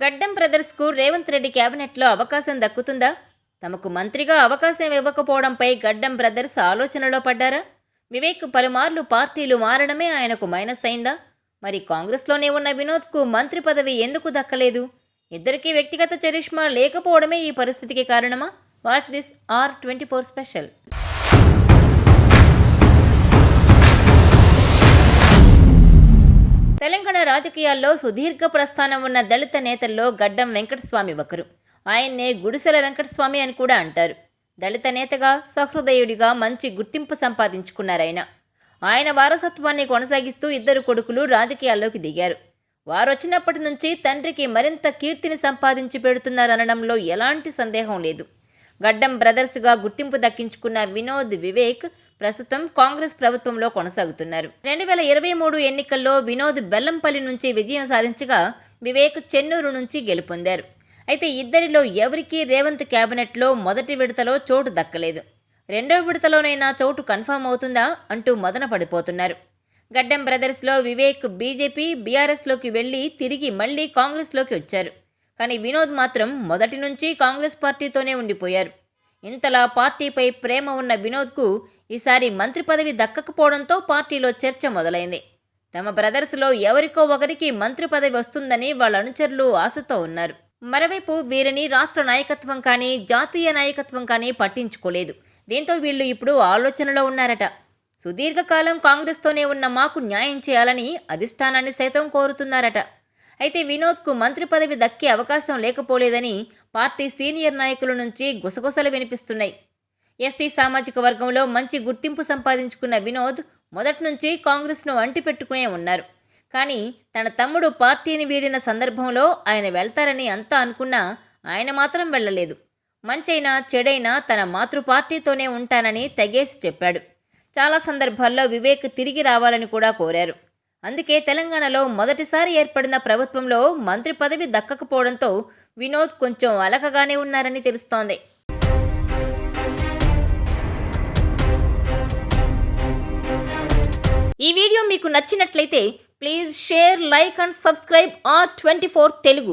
గడ్డం బ్రదర్స్కు రేవంత్ రెడ్డి కేబినెట్లో అవకాశం దక్కుతుందా? తమకు మంత్రిగా అవకాశం ఇవ్వకపోవడంపై గడ్డం బ్రదర్స్ ఆలోచనలో పడ్డారా? వివేక్ పలుమార్లు పార్టీలు మారడమే ఆయనకు మైనస్ అయిందా? మరి కాంగ్రెస్లోనే ఉన్న వినోద్కు మంత్రి పదవి ఎందుకు దక్కలేదు? ఇద్దరికీ వ్యక్తిగత చరిష్మా లేకపోవడమే ఈ పరిస్థితికి కారణమా? Watch this R24 special. Telangana రాజకీయాల్లో సుదీర్ఘ ప్రస్థానం ఉన్న దళిత నేతల్లో గడ్డం వెంకటస్వామి ఒకరు. ఆయన్నే గుడిసెల వెంకటస్వామి అని కూడా అంటారు. దళిత నేతగా, సహృదయుడిగా మంచి గుర్తింపు సంపాదించుకున్నారాయన. ఆయన వారసత్వాన్ని కొనసాగిస్తూ ఇద్దరు కొడుకులు రాజకీయాల్లోకి దిగారు. వారొచ్చినప్పటి నుంచి తండ్రికి మరింత కీర్తిని సంపాదించి పెడుతున్నారనడంలో ఎలాంటి సందేహం లేదు. గడ్డం బ్రదర్స్గా గుర్తింపు దక్కించుకున్న వినోద్, వివేక్ ప్రస్తుతం కాంగ్రెస్ ప్రభుత్వంలో కొనసాగుతున్నారు. 2023 ఎన్నికల్లో వినోద్ బెల్లంపల్లి నుంచి విజయం సాధించగా, వివేక్ చెన్నూరు నుంచి గెలుపొందారు. అయితే ఇద్దరిలో ఎవరికీ రేవంత్ కేబినెట్లో మొదటి విడతలో చోటు దక్కలేదు. రెండో విడతలోనైనా చోటు కన్ఫర్మ్ అవుతుందా అంటూ మదన పడిపోతున్నారు. గడ్డం బ్రదర్స్లో వివేక్ బీజేపీ, బీఆర్ఎస్లోకి వెళ్ళి తిరిగి మళ్లీ కాంగ్రెస్లోకి వచ్చారు. కానీ వినోద్ మాత్రం మొదటి నుంచి కాంగ్రెస్ పార్టీతోనే ఉండిపోయారు. ఇంతలా పార్టీపై ప్రేమ ఉన్న వినోద్కు ఈసారి మంత్రి పదవి దక్కకపోవడంతో పార్టీలో చర్చ మొదలైంది. తమ బ్రదర్స్లో ఎవరికో ఒకరికి మంత్రి పదవి వస్తుందని వాళ్ళ అనుచరులు ఆశతో ఉన్నారు. మరోవైపు వీరిని రాష్ట్ర నాయకత్వం కానీ, జాతీయ నాయకత్వం కానీ పట్టించుకోలేదు. దీంతో వీళ్ళు ఇప్పుడు ఆలోచనలో ఉన్నారట. సుదీర్ఘకాలం కాంగ్రెస్తోనే ఉన్న మాకు న్యాయం చేయాలని అధిష్టానాన్ని సైతం కోరుతున్నారట. అయితే వినోద్కు మంత్రి పదవి దక్కే అవకాశం లేకపోలేదని పార్టీ సీనియర్ నాయకుల నుంచి గుసగుసలు వినిపిస్తున్నాయి. ఎస్సీ సామాజిక వర్గంలో మంచి గుర్తింపు సంపాదించుకున్న వినోద్ మొదటి నుంచి కాంగ్రెస్ను అంటిపెట్టుకునే ఉన్నారు. కానీ తన తమ్ముడు పార్టీని వీడిన సందర్భంలో ఆయన వెళ్తారని అంతా అనుకున్నా ఆయన మాత్రం వెళ్ళలేదు. మంచైనా చెడైనా తన మాతృ పార్టీతోనే ఉంటానని తెగేసి చెప్పాడు. చాలా సందర్భాల్లో వివేక్ తిరిగి రావాలని కూడా కోరారు. అందుకే తెలంగాణలో మొదటిసారి ఏర్పడిన ప్రభుత్వంలో మంత్రి పదవి దక్కకపోవడంతో వినోద్ కొంచెం అలకగానే ఉన్నారని తెలుస్తోంది. ఈ వీడియో మీకు నచ్చినట్లయితే please share, like and subscribe R24 Telugu.